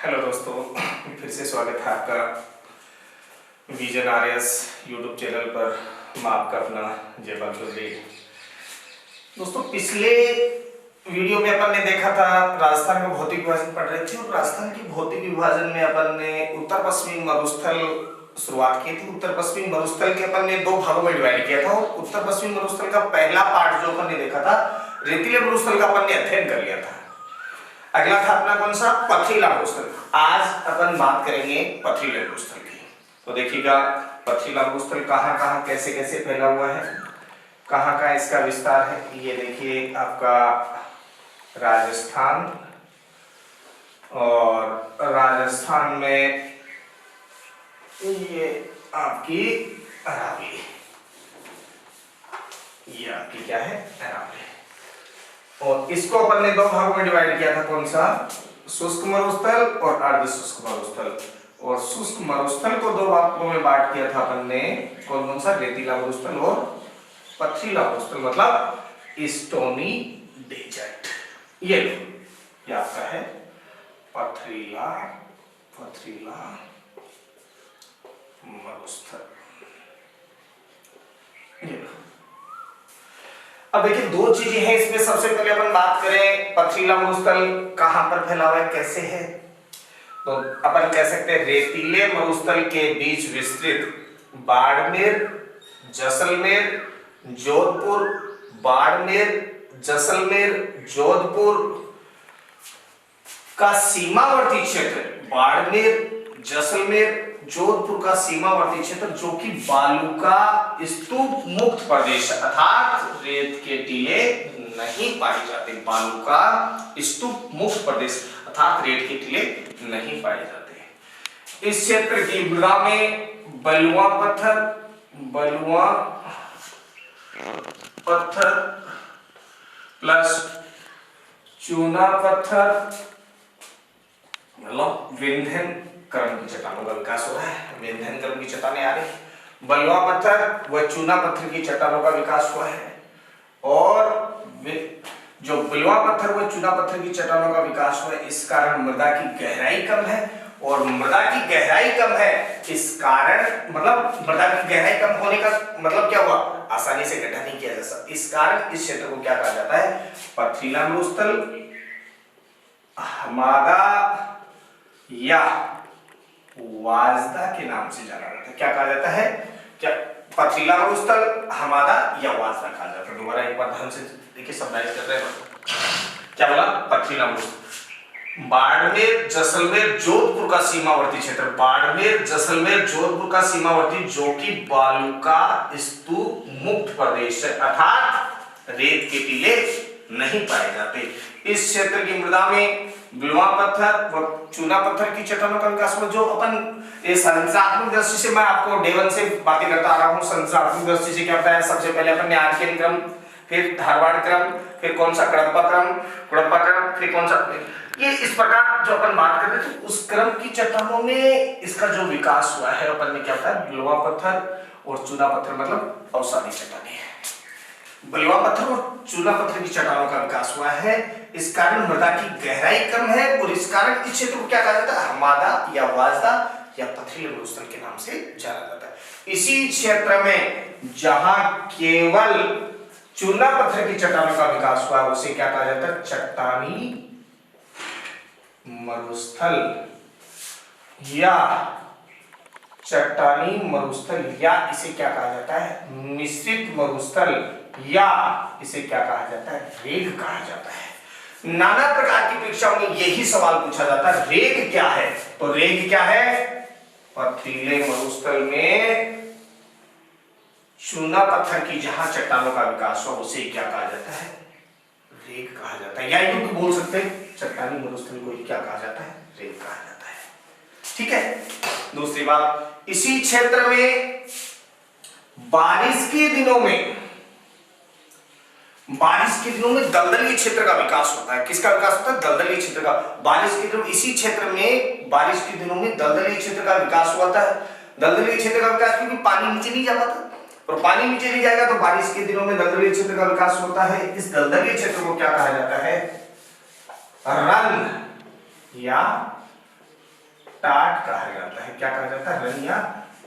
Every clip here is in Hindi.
हेलो दोस्तों, फिर से स्वागत है आपका विजन आरएस यूट्यूब चैनल पर। मैं आपका अपना जयपाल चौधरी। दोस्तों, पिछले वीडियो में अपन ने देखा था राजस्थान का भौतिक विभाजन पढ़ रहे थे, और राजस्थान के भौतिक विभाजन में अपन ने उत्तर पश्चिमी मरुस्थल शुरुआत की थी। उत्तर पश्चिमी मरुस्थल के अपन ने दो भागों में डिवाइड किया था, और उत्तर पश्चिमी मरुस्थल का पहला पार्ट जो अपन ने देखा था, रेतीले मरुस्थल का अपन ने अध्ययन कर लिया था। अगला था अपना कौन सा? पथरीला मरुस्थल। आज अपन बात करेंगे पथरीले मरुस्थल की। तो देखिएगा, पथरीला मरुस्थल कहाँ कहाँ कैसे कैसे फैला हुआ है, कहाँ कहाँ इसका विस्तार है। ये देखिए आपका राजस्थान, और राजस्थान में ये आपकी अरावली, ये आपकी क्या है? अरावली। और इसको अपन ने दो भागों में डिवाइड किया था, कौन सा? शुष्क मरुस्थल और अर्ध शुष्क मरुस्थल। और शुष्क मरुस्थल को दो भागों में बांट किया था अपन ने, कौन कौन सा? रेतीला मरुस्थल और पथरीला मरुस्थल, मतलब स्टोनी डेजर्ट। ये आपका है पथरीला मरुस्थल। अब देखिए, दो चीजें हैं इसमें। सबसे पहले अपन बात करें पथरीला मरुस्थल कहां पर फैला हुआ है, कैसे है। तो अपन कह सकते हैं रेतीले मरुस्थल के बीच विस्तृत बाड़मेर, जैसलमेर, जोधपुर, बाड़मेर, जैसलमेर, जोधपुर का सीमावर्ती क्षेत्र, बाड़मेर, जैसलमेर, जोधपुर का सीमावर्ती क्षेत्र, जो कि बालू का स्तूप मुक्त प्रदेश, अर्थात रेत के टीले नहीं पाए जाते। बालू का स्तूप मुक्त प्रदेश अर्थात रेत के टीले नहीं पाए जाते। इस क्षेत्र की मृदा में बलुआ पत्थर प्लस चूना पत्थर, मतलब विंध्यन क्रम की चट्टानों का विकास हो रहा है। विंध्यन क्रम की चट्टानें आ रही, बलुआ पत्थर व चूना पत्थर की चट्टानों का विकास हुआ है। और जो बलुआ पत्थर व चूना पत्थर की चट्टानों का विकास हुआ है, इस कारण मृदा की गहराई कम है। और मृदा की गहराई कम है, इस कारण मतलब मृदा की गहराई कम होने का मतलब क्या हुआ? आसानी से गड्ढा नहीं किया जा सकता। इस कारण इस क्षेत्र को क्या कहा जाता है? पथरीला मरुस्थल, हमादा या वाजदा के नाम से जाना जाता है। क्या कहा जाता है? क्या पथरीला मरुस्थल, हमादा या वाजदा कहा जाता है। दोबारा एक बार ध्यान से देखिए, समराइज कर रहे हैं। क्या बोला? पथरीला मरुस्थल, बाड़मेर, जैसलमेर, जोधपुर का सीमावर्ती क्षेत्र, बाड़मेर, जैसलमेर, जोधपुर का सीमावर्ती, जो कि बालू का स्तूप मुक्त प्रदेश है, अर्थात रेत के टीले नहीं पाए जाते। इस क्षेत्र की मृदा में बलुआ पत्थर व चूना पत्थर की चट्टानों का विकास हुआ। जो अपन ये संरचनात्मक दृष्टि से, मैं आपको डे 1 से बातें करता आ रहा हूँ। संरचनात्मक दृष्टि से क्या होता है? सबसे पहले अपन ने आर्कियन क्रम, फिर धारवाड़ क्रम, फिर कौन सा? कडप्पा क्रम, फिर कौन सा? ये इस प्रकार जो अपन बात कर रहे थे, उस क्रम की चट्टानों में इसका जो विकास हुआ है, अपन ने क्या होता है? बलुआ पत्थर और चूना पत्थर, मतलब अवसादी चट्टानें, बलुआ पत्थर और चूना पत्थर की चट्टानों का विकास हुआ है। इस कारण मृदा की गहराई कम है, और इस कारण इस क्षेत्र को क्या कहा जाता है? हमादा या वाजदा या पथरीले मरुस्थल के नाम से जाना जाता है। इसी क्षेत्र में जहां केवल चूना पत्थर की चट्टानों का विकास हुआ, उसे क्या कहा जाता है? चट्टानी मरुस्थल या चट्टानी मरुस्थल, या इसे क्या कहा जाता है? मिश्रित मरुस्थल, या इसे क्या कहा जाता है? रेग कहा जाता है। नाना प्रकार की परीक्षाओं में यही सवाल पूछा जाता है, रेग क्या है? तो रेग क्या है? पथरीले मरुस्थल में चूना पत्थर की जहां चट्टानों का विकास हुआ, उसे क्या कहा जाता है? रेग कहा जाता है। या यूं तो बोल सकते हैं, चट्टानी मरुस्थल को क्या कहा जाता है? रेग कहा जाता है। ठीक है। दूसरी बात, इसी क्षेत्र में बारिश के दिनों में दलदली क्षेत्र का विकास होता है। किसका विकास होता है? दलदली क्षेत्र का। बारिश के दिनों इसी क्षेत्र में बारिश के दिनों में दलदली क्षेत्र का विकास होता है। दलदली क्षेत्र का विकास क्योंकि पानी नीचे नहीं जा पाता, और पानी नीचे नहीं जाएगा तो बारिश के दिनों में दलदली क्षेत्र का विकास होता है। इस दलदली क्षेत्र को क्या कहा जाता है? रन या टाट कहा जाता है। क्या कहा जाता है? रन या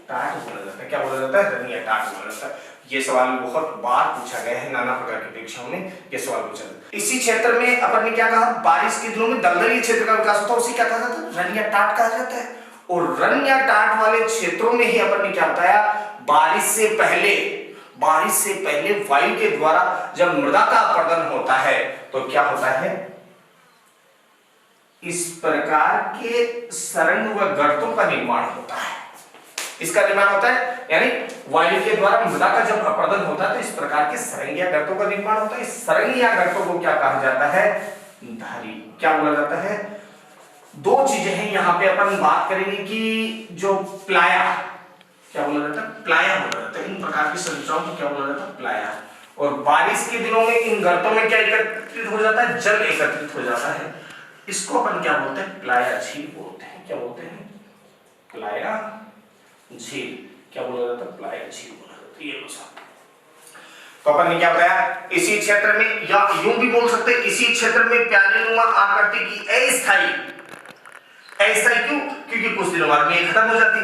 टाट बोला जाता है। क्या बोला जाता है? रन या टाट बोला जाता है। ये सवाल बहुत बार पूछा गया है, नाना प्रकार की परीक्षाओं में ये सवाल पूछा जाता है। इसी क्षेत्र में अपन ने क्या कहा? बारिश के दिनों में दलदली क्षेत्र का विकास होता है, उसे क्या कहा जाता है? रन या टाट कहा जाता है। और रन या टाट वाले क्षेत्रों में ही अपन ने क्या बताया? बारिश से पहले वायु के द्वारा जब मृदा का अपरदन होता है तो क्या होता है? इस प्रकार के सरंग व गर्तों का निर्माण होता है। इसका निर्माण होता है, यानी वायु के द्वारा मृदा का जब अपरदन होता है तो इस प्रकार के सरंग या गर्तों का निर्माण होता है। इस सरंग या गर्तों को क्या कहा जाता है? धारी। क्या बोला जाता है? दो चीजें हैं यहां पे अपन बात करेंगे कि जो प्लाया, क्या बोला जाता है? प्लाया बोला जाता है। इन प्रकार की संरचनाओं को क्या बोला जाता है? प्लाया। और बारिश के दिनों में इन गर्तों में क्या एकत्रित हो जाता है? जल एकत्रित हो जाता है। इसको अपन क्या बोलते हैं? प्लाया झील बोलते हैं। क्या बोलते हैं? प्लाया झील। क्या बोला जाता है? प्लाया झील बोला जाता है। ये लो साहब, तो अपन ने क्या बताया? इसी क्षेत्र में, या यूं भी बोल सकते हैं, इसी क्षेत्र में प्यालेनुमा आकृति की अस्थायी क्यों? क्योंकि कुछ दिनों बाद में खत्म हो जाती।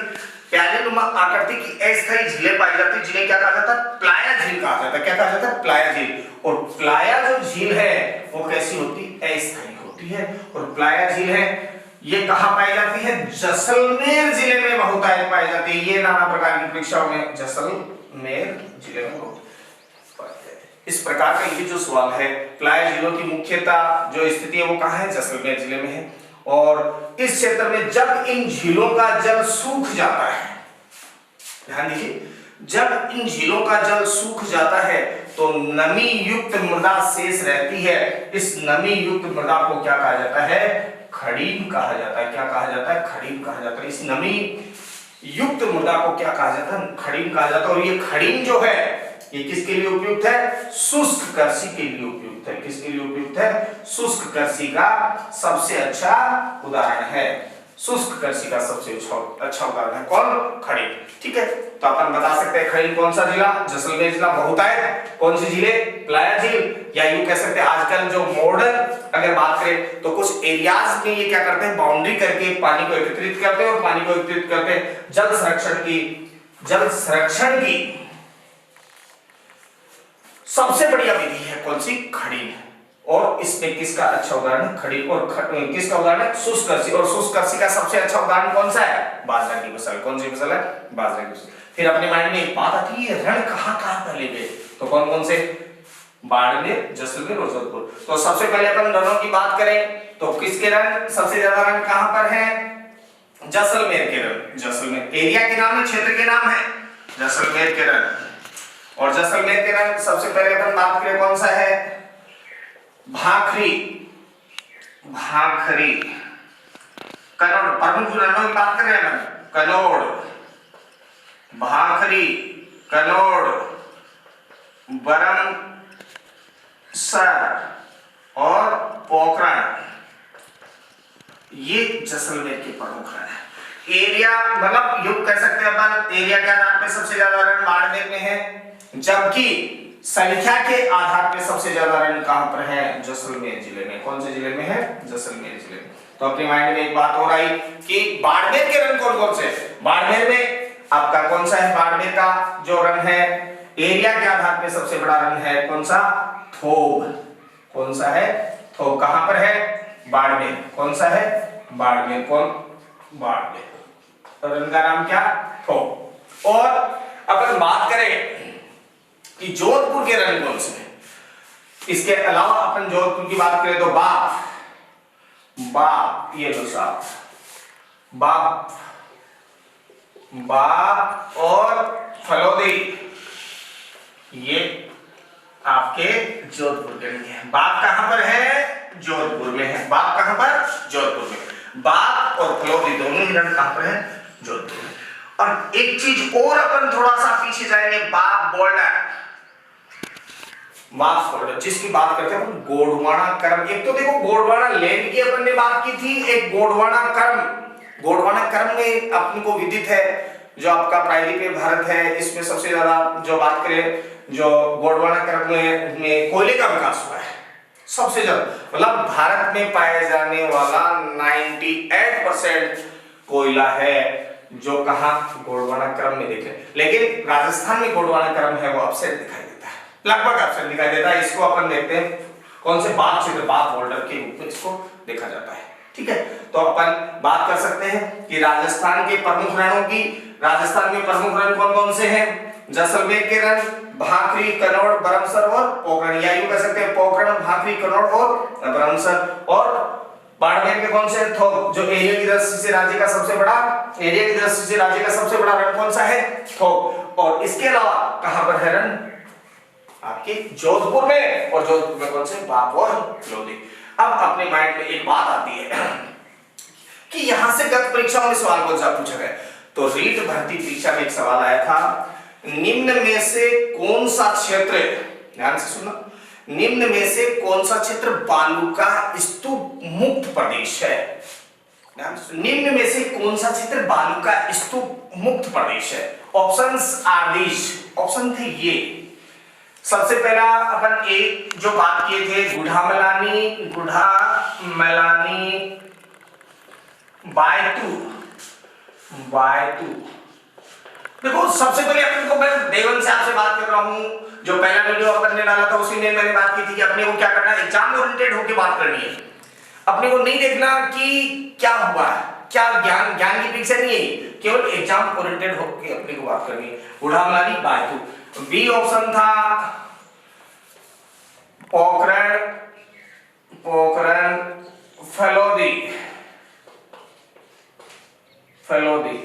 प्यालेनुमा आकृति की अस्थायी झीलें पाई जाती, जिन्हें क्या कहा जाता है? प्लाया झील कहा जाता है। क्या कहा जाता है? प्लाया झील। और प्लाया जो झील है वो कैसी होती? अस्थायी होती है। और प्लाया झील है, ये कहां पाई जाती है? जैसलमेर जिले में बहुतायत पाई जाती है। ये नाना प्रकार की परीक्षाओं में जैसलमेर जिले में बहुत इस प्रकार का ये जो सवाल है, प्लाया झीलों की मुख्यतः जो स्थिति है वो कहां है? जैसलमेर जिले में है। और इस क्षेत्र में जब इन झीलों का जल सूख जाता है, ध्यान दीजिए, जब इन झीलों का जल सूख जाता है तो नमी युक्त मृदा शेष रहती है। इस नमी युक्त मृदा को क्या कहा जाता है? खड़ीम कहा जाता है। क्या कहा जाता है? खड़ीम कहा जाता है। इस नमी युक्त मृदा को क्या कहा जाता है? खड़ीम कहा जाता है। और ये खड़ीम जो है ये किसके लिए उपयुक्त है? शुष्क कृषि के लिए उपयुक्त है। किसके लिए उपयुक्त है? शुष्क कृषि का सबसे अच्छा उदाहरण है। शुष्क कृषि का सबसे अच्छा उदाहरण है कौन? खड़ीम। ठीक है, तो अपन बता सकते हैं खड़ीम कौन सा जिला? जैसलमेर जिला। बहुतायत कौन सी झीलें? प्लाया झील। या यूं कह सकते हैं आजकल जो मॉडर्न अगर बात करें तो कुछ एरियाज में ये क्या करते हैं? बाउंड्री करके पानी को एकत्रित करते हैं और पानी को एकत्रित करते हैं। जल संरक्षण की सबसे बढ़िया विधि है कौन सी? खड़ीम। और इसमें किसका अच्छा उदाहरण है? खड़ीम। और किसका उदाहरण है? शुष्क कृषि। और शुष्क कृषि का सबसे अच्छा उदाहरण कौन सा है? बाजरा की फसल। कौन सी फसल है? बाजरा की फसल। फिर अपने माइंड में एक बात आती है, रण कहां पहले गए? तो कौन कौन से? बाड़मेर, जैसलमेर और जोधपुर। तो सबसे पहले अपन रणों की बात करें तो किसके रण सबसे ज्यादा रण कहां पर है? जैसलमेर के रण। जैसलमेर एरिया के नाम है, क्षेत्र के नाम है जैसलमेर के रण। और जैसलमेर के रण सबसे पहले अपन बात करें कौन सा है? भाखरी। कनौड़। प्रमुख रणों की बात कर रहे हैं कनौड़, भाखरी, कनौड़, बरमसर और पोखरण, ये जैसलमेर के प्रमुख रण है। एरिया मतलब युग कह सकते हैं अपन, एरिया के आधार पर सबसे ज्यादा रण बाड़मेर में है, जबकि संख्या के आधार पे सबसे ज्यादा रण कहां पर है? जैसलमेर जिले में। कौन से जिले में है? जैसलमेर जिले में। तो अपने माइंड में एक बात हो रही कि बाड़मेर के रण कौन कौन से? बाड़मेर में आपका कौन सा है? बाड़मेर का जो रण है एरिया के आधार पे सबसे बड़ा रण है कौन सा? थोब। कौन सा है? थोब। कहां पर है? बाड़मेर। कौन सा है? बाड़मेर। कौन? बाड़मेर। रण का नाम क्या? थोब। और अपन बात करें कि जोधपुर के रण कौन से हैं? इसके अलावा अपन जोधपुर की बात करें तो बाप, ये लो साहब, बाप और फलोदी, ये आपके जोधपुर के रण हैं। बाप कहां पर है? जोधपुर में है। बाप कहां पर? जोधपुर में। बाप और फलोदी दोनों ही रण कहां पर है? जोधपुर में। और एक चीज और अपन थोड़ा सा पीछे जाएंगे, बाप बोल्डर, जिसकी बात करते हैं गोंडवाना कर्म। एक तो देखो गोंडवाना लैंड की अपन ने बात की थी, एक गोंडवाना कर्म में अपन को विदित है जो आपका प्रायद्वीपीय भारत है, इसमें सबसे ज्यादा जो बात करें जो गोंडवाना कर्म में कोयले का विकास हुआ है सबसे ज्यादा। मतलब भारत में पाए जाने वाला 98% कोयला है, जो कहाँ गोंडवाना क्रम में दिखे, लेकिन राजस्थान में गोंडवाना क्रम है वो अपसेट दिखाई देता है, लगभग अपसेट दिखाई देता है। इसको अपन देखते हैं कौन से बाघ क्षेत्र, बाघ बोल्डर के रूप में इसको देखा जाता है। ठीक है, तो अपन बात कर सकते हैं कि राजस्थान के प्रमुख रणों की। राजस्थान में प्रमुख रण कौन कौन से हैं? जैसलमेर के रण, भाखरी, कनौड़, बरमसर और पोखरण, या यूं कह सकते हैं पोखरण, भाखरी, कनौड़ और बरमसर। और बाड़मेर में कौन से? थोक, जो एरिया की दृष्टि से राज्य का सबसे बड़ा, एरिया की दृष्टि से राज्य का सबसे बड़ा रण कौन सा है? थोक। और इसके अलावा कहां पर है रण? आपके जोधपुर में, और जोधपुर में कौन से? बाप और लोधी। अब अपने माइंड में एक बात आती है कि यहां से गत परीक्षाओं में सवाल कौन सा पूछा गया? तो रीट भर्ती परीक्षा में एक सवाल आया था, निम्न में से कौन सा क्षेत्र, ध्यान से सुनना, निम्न में से कौन सा क्षेत्र बालू का स्तूप मुक्त प्रदेश है? निम्न में से कौन सा क्षेत्र बालू का स्तूप मुक्त प्रदेश है? ऑप्शंस आर दीज, ऑप्शन थे ये। सबसे पहला अपन एक जो बात किए थे, गुढ़ा मैलानी बायतू। देखो सबसे पहले अपन को, मैं देवन से आपसे बात कर रहा हूं, जो पहला वीडियो अपन ने डाला था उसी में मैंने बात की थी कि अपने को क्या करना है, एग्जाम ओरिएंटेड होकर बात करनी है। अपने को नहीं देखना कि क्या हुआ, क्या ज्ञान की पिक्चर नहीं है, केवल एग्जाम ओरिएंटेड होकर अपने को बात करनी है। गुढ़ा मैलानी बायतू। बी ऑप्शन था पोखरण फलोदी।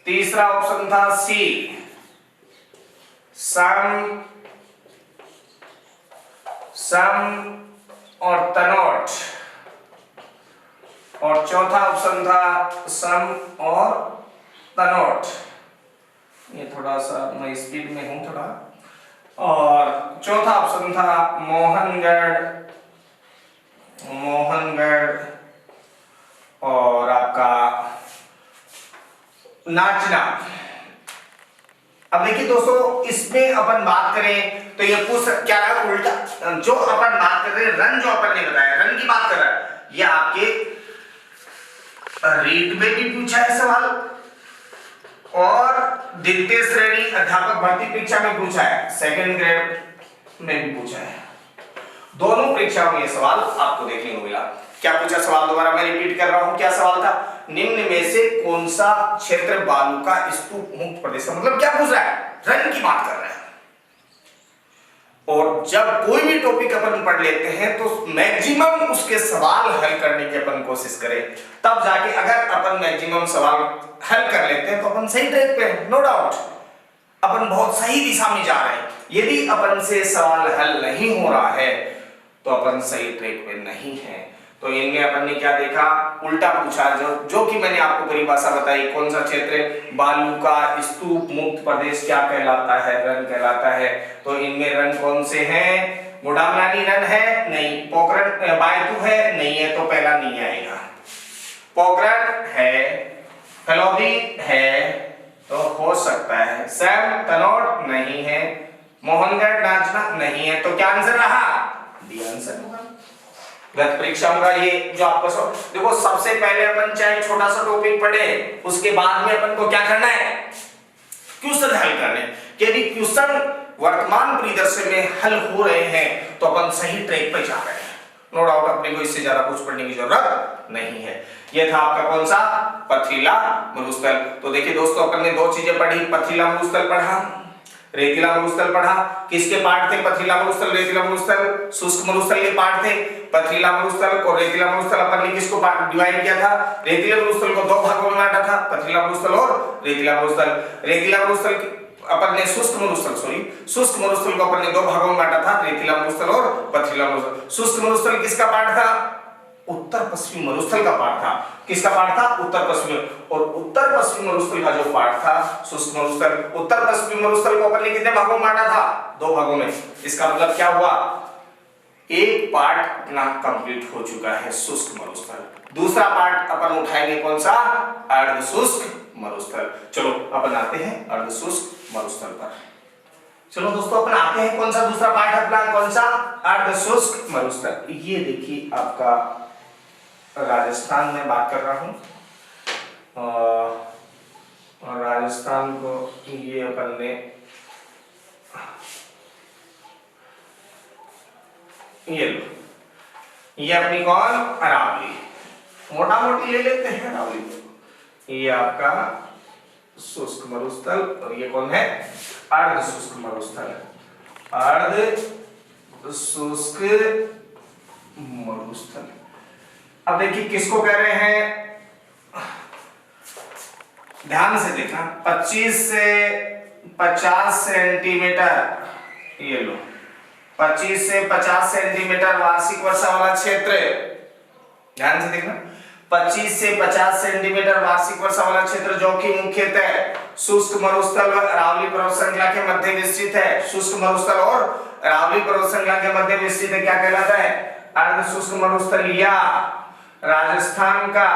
तीसरा ऑप्शन था सी सम और तनोट, और चौथा ऑप्शन था सम और तनोट। ये थोड़ा सा मैं स्पीड में हूं थोड़ा। और चौथा ऑप्शन था मोहनगढ़ और आपका नाचना। अब देखिए दोस्तों, इसमें अपन बात करें तो ये पूछ क्या रहा, उल्टा जो अपन बात कर रहे हैं, रन जो अपन ने बताया, रन की बात कर रहा है, ये आपके रीट में भी पूछा है सवाल और द्वितीय श्रेणी अध्यापक भर्ती परीक्षा में पूछा है, सेकंड ग्रेड में भी पूछा है। दोनों परीक्षाओं में ये सवाल आपको देखने को मिला। क्या पूछा सवाल, दोबारा मैं रिपीट कर रहा हूं, क्या सवाल था? निम्न में से कौन सा क्षेत्र बालू का स्तूप मुक्त प्रदेश है? मतलब क्या पूछ रहा है? रन की बात कर रहा है। और जब कोई भी टॉपिक अपन पढ़ लेते हैं तो मैक्सिमम उसके सवाल हल करने की अपन कोशिश करें, तब जाके अगर अपन मैक्सिमम सवाल हल कर लेते हैं तो अपन सही ट्रैक पे हैं, नो डाउट अपन बहुत सही दिशा में जा रहे हैं। यदि अपन से सवाल हल नहीं हो रहा है तो अपन सही ट्रैक पे नहीं है। तो इनमें अपन ने क्या देखा, उल्टा पूछा, जो कि मैंने आपको परिभाषा बताई, कौन सा क्षेत्र बालू का स्तूप मुक्त प्रदेश क्या कहलाता है? रन कहलाता है। तो इनमें रन कौन से हैं? गुढ़ा मैलानी रन है? नहीं। पोखरण बायतू है? नहीं है, तो पहला नहीं आएगा। पोखरण है, फलोदी है तो हो सकता है, सैम तनोट नहीं है, मोहनगढ़ नाचना नहीं है, तो क्या आंसर रहा? डी आंसर होगा। गत परीक्षाओं का ये जो आपको देखो, सबसे पहले अपन चाहे छोटा सा टॉपिक पढ़े, उसके बाद में अपन को क्या करना है? क्वेश्चन हल करने। यदि क्वेश्चन वर्तमान परिदृश्य में हल हो रहे हैं तो अपन सही ट्रैक पे जा रहे हैं, नो डाउट। अपने को इससे ज्यादा कुछ पढ़ने की जरूरत नहीं है। ये था आपका कौन सा? पथरीला मरुस्थल। तो देखिए दोस्तों, अपन ने दो चीजें पढ़ी, पथरीला मरुस्थल पढ़ा, रेतीला मरुस्थल पढ़ा। किसके पार्ट थे? पथरीला मरुस्थल, रेतीला मरुस्थल शुष्क मरुस्थल के पार्ट थे। पथरीला मरुस्थल और रेतीला मरुस्थल अपन ने किसको डिवाइड किया था? रेतीला मरुस्थल को दो भागों में बांटा था, पथरीला मरुस्थल और रेतीला मरुस्थल। रेतीला मरुस्थल अपन ने शुष्क मरुस्थल को अपन ने दो भागों में बांटा था, रेतीला मरुस्थल और पथरीला मरुस्थल। शुष्क मरुस्थल किसका पार्ट था? उत्तर पश्चिमी मरुस्थल का पार्ट था। किसका पार्ट था? उत्तर पश्चिमी। और उत्तर पश्चिमी मरुस्थल का जो पार्ट था शुष्क मरुस्थल, उत्तर पश्चिमी मरुस्थल को अपन ने कितने भागों में बांटा था? दो भागों में। इसका मतलब क्या हुआ? एक पार्ट अपना कंप्लीट हो चुका है, शुष्क मरुस्थल। दूसरा पार्ट अपन उठाएंगे कौन सा? अर्ध शुष्क मरुस्थल। चलो अपन आते हैं अर्ध शुष्क मरुस्थल पर। चलो दोस्तों, अपन आते हैं कौन सा दूसरा पार्ट अपना, कौन सा? अर्ध शुष्क मरुस्थल। ये देखिए आपका राजस्थान में बात कर रहा हूं। और राजस्थान को ये अपन ने ये लो, ये अपनी कौन अरावली, मोटा मोटी ले लेते हैं अरावली को। ये आपका शुष्क मरुस्थल और ये कौन है अर्ध शुष्क मरुस्थल, अर्ध शुष्क मरुस्थल। अब देखिए किसको कह रहे हैं, ध्यान से देखना, 25 से 50 सेंटीमीटर, ये लो 25 से 50 सेंटीमीटर वार्षिक वर्षा वाला क्षेत्र, ध्यान से देखना, 25 से 50 सेंटीमीटर वार्षिक वर्षा वाला क्षेत्र जो कि मुख्यतः शुष्क मरुस्थल व अरावली पर्वत श्रृंखला के मध्य विस्तृत है। शुष्क मरुस्थल और अरावली पर्वत श्रृंखला के मध्य विस्तृत है, क्या कहलाता है, अर्ध शुष्क मरुस्थल, या राजस्थान का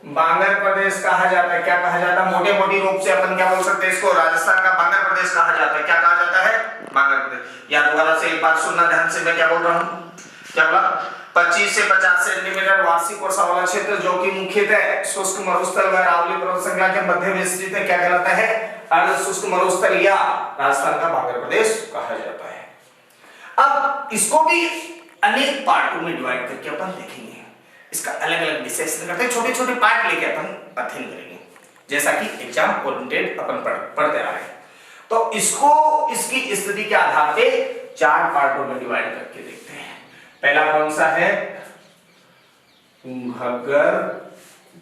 बांगर प्रदेश कहा जाता है। क्या कहा जाता है, मोटे मोटी रूप से अपन क्या बोल सकते हैं इसको, राजस्थान का बांगर प्रदेश कहा जाता है। क्या कहा जाता है, बांगर प्रदेश। या दोबारा से एक बात सुनना ध्यान से, मैं क्या बोल रहा हूँ, क्या बोला, 25 से 50 सेंटीमीटर वार्षिक वर्षा वाला क्षेत्र जो कि मुख्यतः शुष्क मरुस्थल व अरावली पर्वत श्रृंखला के मध्य विस्तृत है, क्या कहलाता है, अर्ध शुष्क मरुस्थल या राजस्थान का बांगर प्रदेश कहा जाता है। अब इसको भी अनेक पार्टों में डिवाइड करके अपन देखेंगे, इसका अलग अलग विशेषण करते हैं, छोटे छोटे पार्ट लेके अपन अध्ययन करेंगे, जैसा कि एग्जाम ओरिएंटेड अपन पढ़ते आ रहे हैं। तो इसको इसकी स्थिति के आधार पे 4 पार्टों में डिवाइड करके देखते हैं। पहला कौन सा है, घग्गर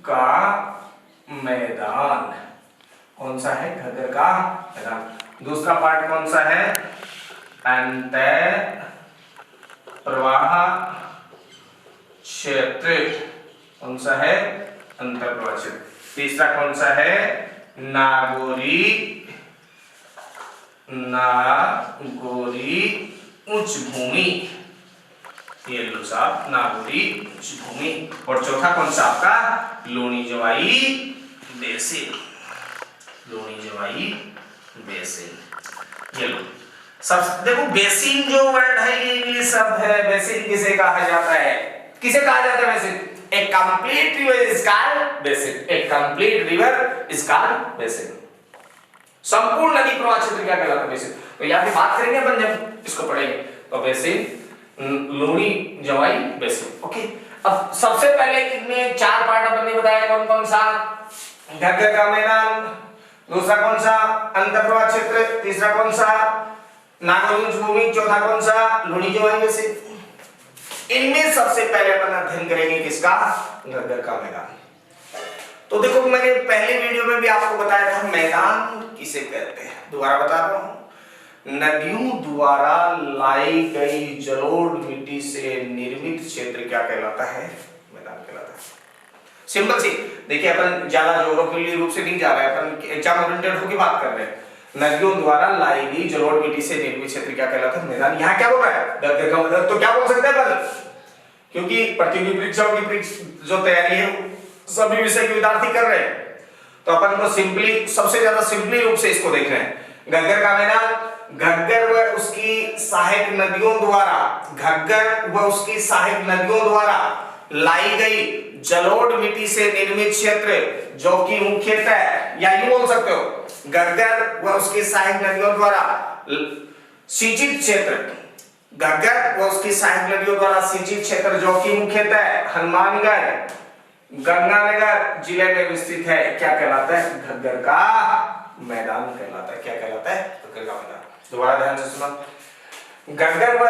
का मैदान, कौन सा है, घग्गर का मैदान। दूसरा पार्ट कौन सा है, अंतः प्रवाह क्षेत्र, कौन सा है, अंतर प्रवाह क्षेत्र। तीसरा कौन सा है, नागोरी उच्च भूमि, ये लो साहब, नागोरी उच्च भूमि। और चौथा कौन सा आपका, लूणी जवाई बेसिन, लूणी जवाई बेसिन। ये लो सब देखो, बेसिन जो वर्ड है ये इंग्लिश शब्द है। बेसिन किसे कहा जाता है, किसे कहा जाता है basin, A complete river is called basin. A complete river is called basin. संपूर्ण नदी प्रवाह क्षेत्र क्या कहलाता है, बेसिन। तो यहाँ पे बात करेंगे अपन जब इसको पढ़ेंगे, तो बेसिन, लूणी जवाई बेसिन। ओके, अब सबसे पहले इनमें 4 पार्ट अपन ने बताया, कौन कौन सा, घग्गर का मैदान, दूसरा कौन सा, अंतर प्रवाह क्षेत्र, तीसरा कौन सा, नागोरी उच्च भूमि, चौथा कौन सा, लूणी जवाई बेसिन। इनमें सबसे पहले अपन अध्ययन करेंगे किसका, घग्गर का मैदान। तो देखो मैंने पहले वीडियो में भी आपको बताया था मैदान किसे कहते हैं, दोबारा बता रहा हूं, नदियों द्वारा लाई गई जलोढ़ मिट्टी से निर्मित क्षेत्र क्या कहलाता है, मैदान कहलाता है। सिंपल सी, देखिए अपन ज्यादा ज्योग्राफिकली रूप से नहीं जा रहे हैं, अपन एग्जाम ओरिएंटेड होकर बात कर रहे हैं। नदियों द्वारा लाई गई जलोढ़ मिट्टी से निर्मित क्षेत्र क्या कहलाता है, मैदान। यहाँ क्या बोल रहा है, घग्गर का मैदान। तो क्या बोल सकते हैं अपन, क्योंकि प्रतियोगी परीक्षाओं की जो तैयारी है सभी विषय के विद्यार्थी कर रहे हैं, तो अपन को सिंपली, सबसे ज्यादा सिंपली रूप से इसको देख रहे हैं। घग्गर का मैदान, घग्गर व उसकी सहायक नदियों द्वारा, घग्गर व उसकी सहायक नदियों द्वारा लाई गई जलोढ़ मिट्टी से निर्मित क्षेत्र जो कि मुख्यतः, या यूं बोल सकते हो, घग्गर व उसकी सहायक नदियों द्वारा सिंचित क्षेत्र, घग्गर व उसकी सहायक नदियों द्वारा सिंचित क्षेत्र जो कि मुख्यतः हनुमानगढ़, गंगानगर जिले में विस्तृत है, क्या कहलाता है, घग्गर का मैदान कहलाता है। क्या कहलाता है, घग्गर का मैदान। दोबारा ध्यान से सुनो, घग्गर व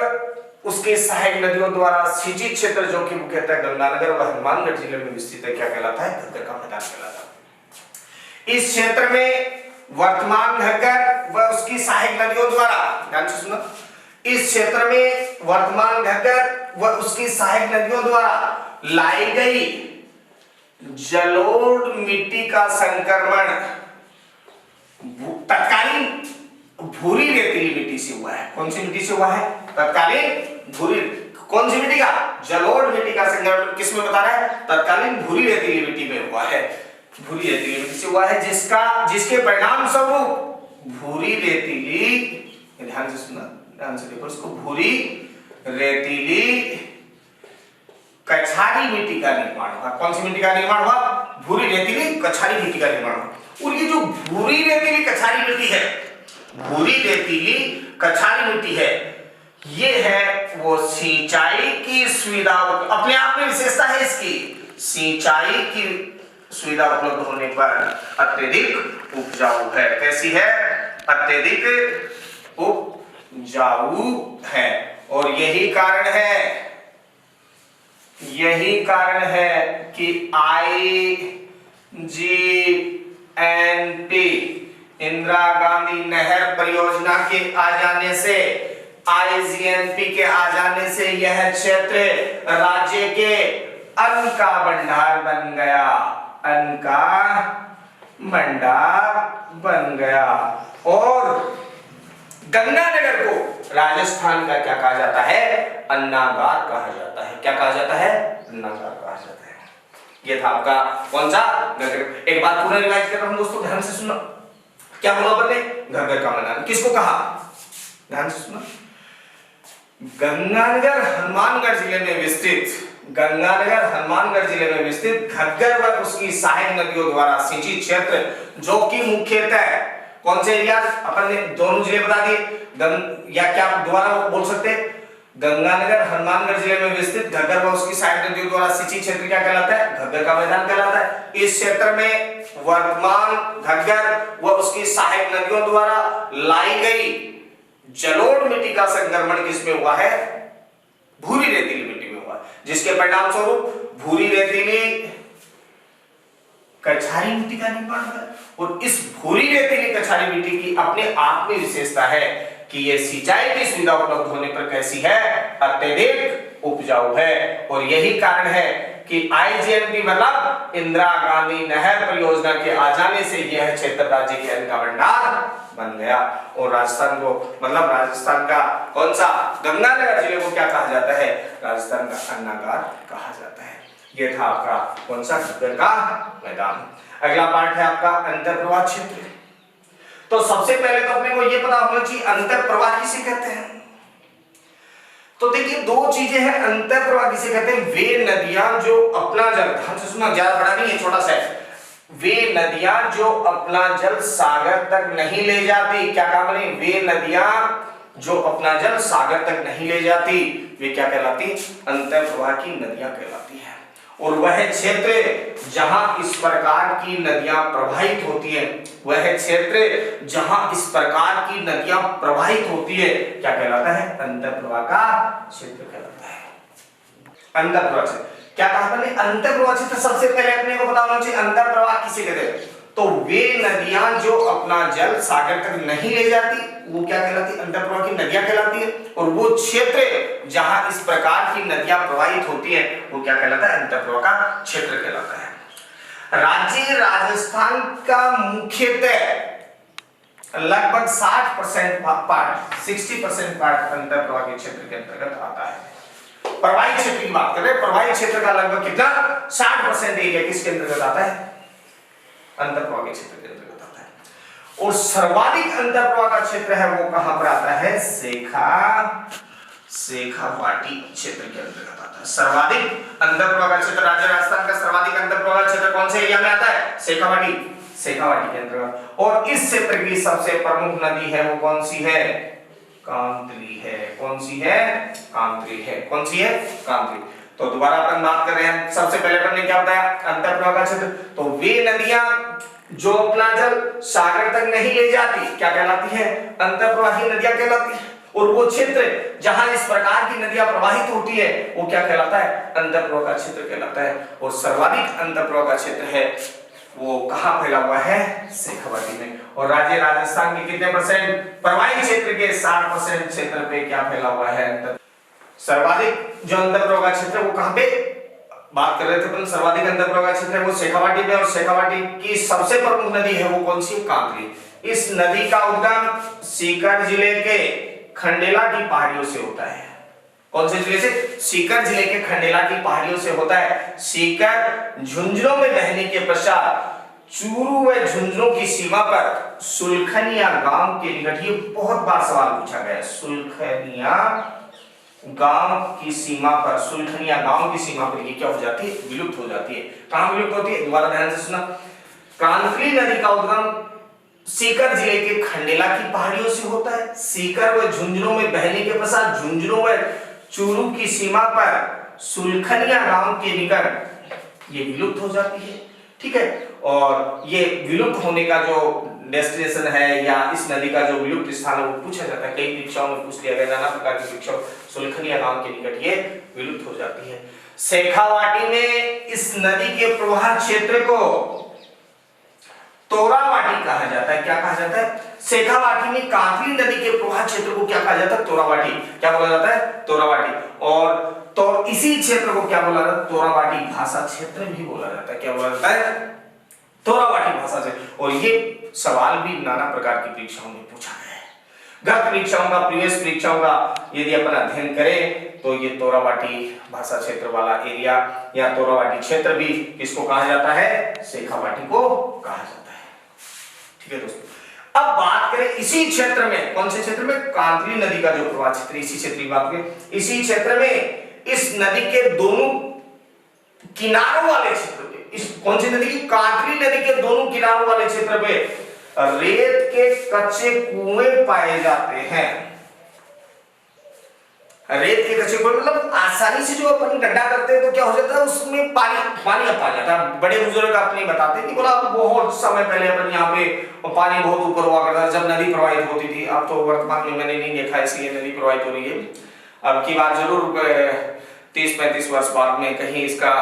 उसके सहायक नदियों द्वारा सिंचित क्षेत्र जो कि मुख्यतः गंगानगर व हनुमानगढ़ जिले में विस्तृत है, क्या कहलाता है, घग्गर का मैदान कहलाता है। इस क्षेत्र में वर्तमान घग्गर व उसकी सहायक नदियों द्वारा, ध्यान से सुनो, इस क्षेत्र में वर्तमान घग्गर व उसकी सहायक नदियों द्वारा लाई गई जलोढ़ मिट्टी का संक्रमण तत्कालीन भूरी रेतीली मिट्टी से हुआ है। कौन सी मिट्टी से हुआ है, तत्कालीन भूरी, कौन सी मिट्टी का, जलोढ़ मिट्टी का संक्रमण किस में बता रहा है, तत्कालीन भूरी रेतीली मिट्टी में हुआ है। भूरी रेतीली मिट्टी से हुआ है, जिसके परिणाम स्वरूप भूरी रेतीली, ध्यान से सुना, ध्यान से देखो इसको, भूरी रेतीली कछारी मिट्टी का निर्माण हुआ। कौन सी मिट्टी का निर्माण हुआ, भूरी रेतीली कछारी मिट्टी का निर्माण हुआ। और ये जो भूरी रेतीली कछारी मिट्टी है, भूरी रेतीली कछारी मिट्टी है, ये है वो सिंचाई की सुविधा, अपने आप में विशेषता है इसकी, सिंचाई की सुविधा उपलब्ध होने पर अत्यधिक उपजाऊ है। कैसी है? अत्यधिक उपजाऊ है। और यही कारण है कि IGNP इंदिरा गांधी नहर परियोजना के आ जाने से, IGNP के आ जाने से यह क्षेत्र राज्य के अन्न का भंडार बन गया, अन्न का भंडार बन गया। और गंगानगर को राजस्थान का क्या कहा जाता है? अन्नागार कहा जाता है। क्या कहा जाता है? अन्नागार कहा जाता है। ये था आपका कौन सा? घग्गर। एक बात पूरा रिवाइज कर रहा हूं दोस्तों, ध्यान से सुनो। क्या बोला अपने? घग्गर का मैदान किसको कहा? ध्यान से सुनो। गंगानगर हनुमानगढ़ जिले में विस्तृत, गंगानगर हनुमानगढ़ जिले में विस्तृत घग्गर व उसकी सहायक नदियों द्वारा सिंचित क्षेत्र, जो कि मुख्यतः कौन से एरिया? अपन ने दोनों जिले बता दिए, या क्या दोबारा बोल सकते हैं? गंगानगर हनुमानगढ़ जिले में विस्तृत घग्गर व उसकी सहायक नदियों द्वारा सिंचित क्षेत्र क्या कहलाता है? घग्गर का मैदान कहलाता है। इस क्षेत्र में वर्तमान घग्गर व उसकी सहायक नदियों द्वारा लाई गई जलोढ़ मिट्टी का संक्रमण किसमें हुआ है? भूरी रेतीली मिट्टी में हुआ, जिसके परिणाम स्वरूप भूरी रेतीली कछारी मिट्टी का निर्माण हुआ। और इस भूरी रेतीली कछारी मिट्टी की अपने आप में विशेषता है कि यह सिंचाई की सुविधा उपलब्ध होने पर कैसी है? अत्यधिक उपजाऊ है। और यही कारण है कि IGNP मतलब इंदिरा गांधी नहर परियोजना के आ जाने से यह क्षेत्र राज्य के अन्न का भंडार बन गया। और राजस्थान को मतलब राजस्थान का कौन सा? गंगानगर जिले को क्या कहा जाता है? राजस्थान का अन्नागार कहा जाता है। ये था आपका कौन सा? घग्गर का मैदान। अगला पार्ट है आपका अंतर्प्रवाह क्षेत्र। तो सबसे पहले तो अपने को ये पता होना चाहिए अंतर्प्रवाह किसे कहते हैं। तो देखिए दो चीजें हैं। अंतर्प्रवाह किसे कहते हैं? वे नदियां जो अपना जल, ध्यान से सुनना, ज्यादा बड़ा नहीं है, छोटा सा है। वे नदियां जो अपना जल सागर तक नहीं ले जाती, क्या काम नहीं? वे नदियां जो अपना जल सागर तक नहीं ले जाती, वे क्या कहलाती? अंतर्प्रवाह की नदियां कहलाती है। और वह क्षेत्र जहां इस प्रकार की नदियां प्रवाहित होती है, वह क्षेत्र जहां इस प्रकार की नदियां प्रवाहित होती है, क्या कहलाता है? अंतर्प्रवाह का क्षेत्र कहलाता है। अंतर्प्रवाह क्षेत्र क्या कहा हमने? अंतर्प्रवाह क्षेत्र सबसे पहले अपने को पता होना चाहिए अंतर्प्रवाह किसे कहते हैं। तो वे नदियां जो अपना जल सागर तक नहीं ले जाती, वो क्या कहलाती? अंतर्प्रवाह की नदियां कहलाती है। और वो क्षेत्र जहां इस प्रकार की नदियां प्रवाहित होती है, वो क्या कहलाता है? अंतर्प्रवाह का क्षेत्र कहलाता है। राज्य राजस्थान का मुख्यतः लगभग 60% पार्ट, 60% पार्ट अंतर्प्रवाह के क्षेत्र के अंतर्गत आता है। प्रवाही क्षेत्र की बात कर रहे हैं। प्रवाही क्षेत्र का लगभग कितना? 60% एरिया किसके अंतर्गत आता है? अंतर्प्रवाह के क्षेत्र के अंतर्गत आता है। और सर्वाधिक अंतर्प्रवाह का क्षेत्र है वो कहां पर आता है? शेखावाटी क्षेत्र के अंतर्गत आता है। सर्वाधिक अंतर्प्रवाह का क्षेत्र राज्य राजस्थान का सर्वाधिक अंतर्प्रवाह का क्षेत्र कौन से एरिया में आता है? शेखावाटी के अंतर्गत। और इस क्षेत्र की सबसे प्रमुख नदी है वो कौन सी है? कांतरी है। कौन सी है? कांतरी है। कौन सी है? कांतरी। तो दोबारा अपन बात कर रहे हैं। सबसे पहले अपन ने क्या बताया? अंतर्प्रवाह का क्षेत्र। तो वे नदियां जो अपना जल सागर तक नहीं ले जाती, क्या कहलाती है? अंतर्प्रवाही नदियां कहलाती है। और वो क्षेत्र जहां इस प्रकार की नदियां प्रवाहित होती है, वो क्या कहलाता है? अंतर्प्रवाह का क्षेत्र कहलाता है। और सर्वाधिक अंतर्प्रवाह का क्षेत्र है वो कहां फैला हुआ है? शेखावाटी में। और राज्य राजस्थान के कितने परसेंट? प्रवाही क्षेत्र के 60% क्षेत्र पे क्या फैला हुआ है? सर्वाधिक जो अंतर्प्रवाह का क्षेत्र वो कहां पे बात कर रहे थे अपन? सर्वाधिक अंतर्प्रवाह का क्षेत्र है वो शेखावाटी में। और शेखावाटी की सबसे प्रमुख नदी है वो कौन सी? कांकरी। इस नदी का उद्गम सीकर जिले के खंडेला की पहाड़ियों से होता है। कौन से जिले से? सीकर जिले के खंडेला की पहाड़ियों से होता है। सीकर झुंझुनों में बहने के पश्चात चूरू व झुंझुनों की सीमा पर सुलखनिया गांव के निकट, ये बहुत बार सवाल पूछा गया, सुलखनिया गांव की सीमा पर, सुलखनिया गांव की सीमा पर ये क्या हो जाती है, विलुप्त हो जाती है। कहां विलुप्त होती है, दोबारा ध्यान से सुना। कांकरी नदी का उद्गम सीकर जिले के खंडेला की पहाड़ियों से होता है। सीकर व झुंझुनू में बहने के पश्चात झुंझुनू व चूरू की सीमा पर सुलखनिया गांव के निकट ये विलुप्त हो जाती है। ठीक है, और ये विलुप्त होने का जो डेस्टिनेशन है या इस नदी का जो विलुप्त स्थान है वो पूछा जाता है, कई परीक्षाओं में पूछ लिया गया, नाना प्रकार की परीक्षाओं। सुलखनिया गांव के निकट ये विलुप्त हो जाती है। शेखावाटी में इस नदी के प्रवाह क्षेत्र को तोरावाटी कहा जाता है। क्या कहा जाता है, शेखावाटी में कांकरी नदी के प्रवाह क्षेत्र को क्या कहा जाता है, तोरावाटी। क्या बोला जाता है, तोरावाटी। और तो इसी क्षेत्र को क्या बोला जाता है, तोरावाटी भाषा क्षेत्र भी बोला जाता है। क्या बोला जाता है, तोरावाटी भाषा से। और ये सवाल भी नाना प्रकार की परीक्षाओं में पूछा गया है। गत परीक्षाओं का, प्रीवियस परीक्षाओं का यदि अपन अध्ययन करें तो ये तोरावाटी भाषा क्षेत्र वाला एरिया या तोरावाटी क्षेत्र भी किसको कहा जाता है, शेखावाटी को कहा जाता है। ठीक है दोस्तों, अब बात करें इसी क्षेत्र में, कौन से क्षेत्र में, कांकरी नदी का जो प्रवाह क्षेत्र, इसी क्षेत्र की बात करें। इसी क्षेत्र में इस नदी के दोनों किनारों वाले क्षेत्र पे, इस कौन सी नदी की, कांकरी नदी के दोनों किनारों वाले क्षेत्र पे रेत के कच्चे कुएं पाए जाते हैं। रेत के कच्चे कुएं मतलब आसानी से जो अपन गड्ढा करते हैं तो क्या हो जाता है, उसमें पानी आ जाता है। बड़े बुजुर्ग अपने बताते हैं कि बोला बहुत समय पहले अपन यहाँ पे पानी बहुत ऊपर हुआ करता था जब नदी प्रवाहित होती थी। अब तो वर्तमान में मैंने नहीं देखा, इसलिए नदी प्रवाहित हो रही है। अब की बार जरूर 30-35 वर्ष बाद में कहीं इसका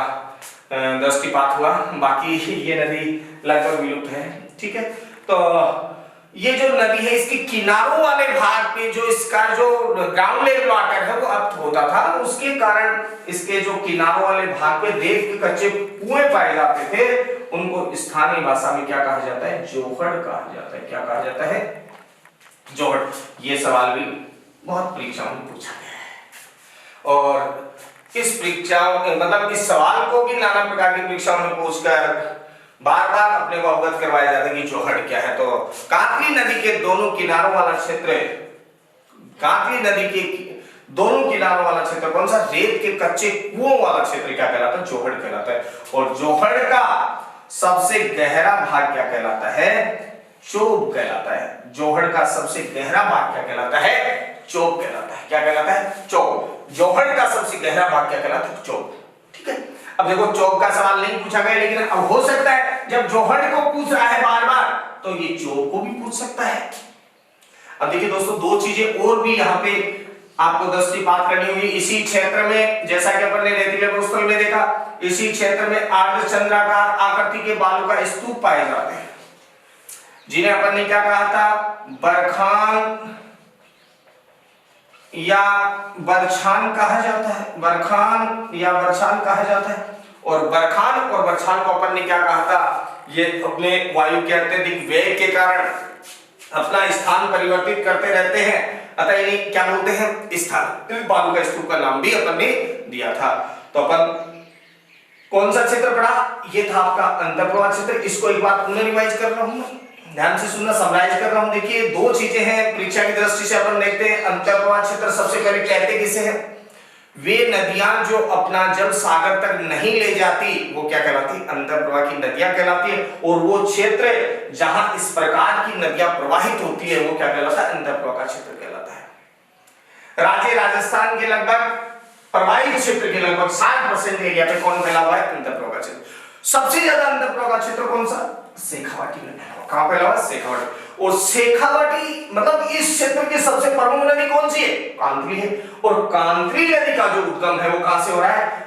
दृष्टिपात हुआ, बाकी ये नदी लगभग विलुप्त है। ठीक है, तो ये जो नदी है इसके किनारों वाले भाग पे जो इसका जो ग्राउंड लेवल वाटर है वो अप होता था, उसके कारण इसके जो किनारों वाले भाग पे रेत के कच्चे कुएं पाए जाते थे। उनको स्थानीय भाषा में क्या कहा जाता है, जोहड़ कहा जाता है। क्या कहा जाता है, जोहड़। ये सवाल भी बहुत परीक्षाओं में पूछा गया है और इस परीक्षाओं मतलब इस सवाल को भी नाना प्रकार की परीक्षाओं में पूछकर बार बार अपने को अवगत करवाया जाता है कि जोहड़ क्या है। तो कांकरी नदी के दोनों किनारों वाला क्षेत्र, कांकरी नदी के दोनों किनारों वाला क्षेत्र कौन सा, रेत के कच्चे कुओं वाला क्षेत्र क्या कहलाता है, जोहड़ कहलाता है। और जोहड़ का सबसे गहरा भाग क्या कहलाता है, चोब कहलाता है। जोहड़ का सबसे गहरा भाग क्या कहलाता है, चोब कहलाता है। क्या कहलाता है, चोब। जोहड़ का सबसे गहरा भाग क्या कहलाता है, चोब। ठीक है, अब देखो चोब का सवाल नहीं पूछा गया, लेकिन अब हो सकता है जब जोहड़ को पूछ रहा है बार बार तो ये चोब को भी पूछ सकता है। अब देखिए दोस्तों, दो चीजें और भी यहाँ पे आपको दृष्टिपात करनी होगी। इसी क्षेत्र में जैसा कि अपन ने रेतीले प्रस्थल में देखा, इसी क्षेत्र में अर्धचंद्राकार आकृति के बालू का स्तूप पाए जाते हैं, जिन्हें अपन ने क्या कहा था, बरखान या बरछान कहा जाता है। बरखान या बरछान कहा जाता है। और बरखान और बरछान को अपन ने क्या कहा था, ये अपने वायु के अत्यधिक वेग के कारण अपना स्थान परिवर्तित करते रहते हैं, अतः इन्हें क्या बोलते हैं, स्थान। बालू का स्तूप का नाम भी अपन ने दिया था। तो अपन कौन सा क्षेत्र पढ़ा, ये था आपका अंतर्प्रवाह क्षेत्र। इसको एक बार पुनः रिवाइज कर रहा हूं, ध्यान से सुनना, समराइज कर रहा हूं। देखिए दो चीजें हैं परीक्षा की दृष्टि से अपन देखते हैं। अंतर्प्रवाह क्षेत्र सबसे पहले कहते किसे हैं, वे नदियां जो अपना जल सागर तक नहीं ले जाती वो क्या कहलाती, अंतर्प्रवाह की नदियां कहलाती है। और वो क्षेत्र जहां इस प्रकार की नदियां प्रवाहित होती है वो क्या कहलाता है, अंतर्प्रवाह का क्षेत्र कहलाता है। राज्य राजस्थान के लगभग प्रवाहित क्षेत्र के लगभग 60% एरिया पे कौन फैला हुआ है, अंतर्प्रवाह का क्षेत्र। सबसे ज्यादा अंतर्प्रवाह का क्षेत्र कौन सा, शेखावाटी में फैला हुआ। कहां फैला हुआ, शेखावाटी। और शेखावाटी मतलब इस क्षेत्र की सबसे प्रमुख नदी कौन सी है, कांकरी है। और कांकरी नदी का जो उद्गम है वो कहां से हो रहा है,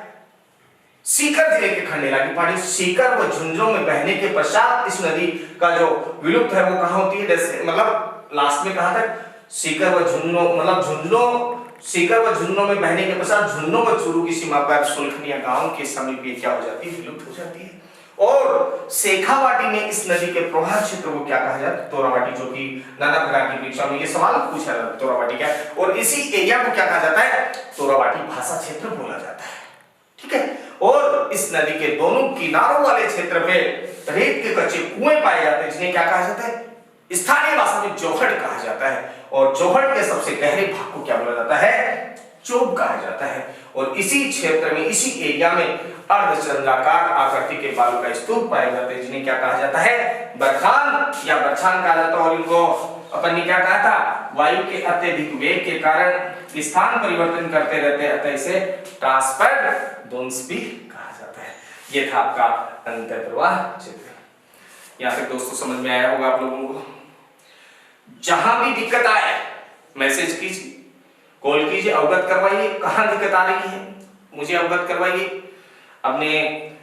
सीकर जिले के खंडेला की पहाड़ी। सीकर व झुंझुनू में बहने के पश्चात इस नदी का जो विलुप्त है वो कहां होती है, जैसे मतलब लास्ट में कहा था सीकर व झुंझुनू, मतलब झुंझुनू, सीकर व झुंझुनू में बहने के पश्चात झुंझुनू व चूरू की सीमा पर सुलखनिया गांव के समीप ये क्या हो जाती है, विलुप्त हो जाती है। और शेखावाटी में इस नदी के प्रवाह क्षेत्र को क्या कहा जाता है, तोरावाटी, जो कि नाना प्रकार की परीक्षा में ये सवाल पूछा जाता है, तोरावाटी क्या। और इसी एरिया को क्या कहा जाता है, तोरावाटी भाषा क्षेत्र बोला जाता है। ठीक है, और इस नदी के दोनों किनारों वाले क्षेत्र पे रेत के कच्चे कुएं पाए जाते हैं, जिन्हें क्या कहा जाता है, स्थानीय भाषा में जोहड़ कहा जाता है। और जोहड़ के सबसे गहरे भाग को क्या बोला जाता है, चोप कहा जाता है। और इसी क्षेत्र में, इसी एरिया में अर्धचंद्राकार आकृति के बालू का स्तूप पाए जाते हैं, जिन्हें क्या कहा जाता है, बरखान या बरछान कहा जाता है। और इनको अपन ने क्या कहा था, वायु के अत्यधिक वेग के कारण स्थान परिवर्तन करते रहते हैं, अतः इसे ट्रांसफर्ड दूंस भी कहा जाता है। ये था आपका अंतःप्रवाह चित्र। यहाँ तक दोस्तों समझ में आया होगा आप लोगों को। जहां भी दिक्कत आए मैसेज कीजिए, कॉल कीजिए, अवगत करवाइए, कहां दिक्कत आ रही है मुझे अवगत करवाइए। अपने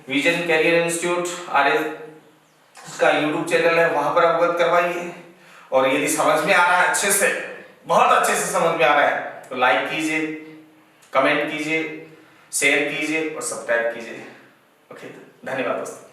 विजन कैरियर इंस्टीट्यूट RS का यूट्यूब चैनल है, वहां पर अवगत करवाइए। और यदि समझ में आ रहा है अच्छे से, बहुत अच्छे से समझ में आ रहा है, तो लाइक कीजिए, कमेंट कीजिए, शेयर कीजिए और सब्सक्राइब कीजिए। ओके, धन्यवाद दोस्तों।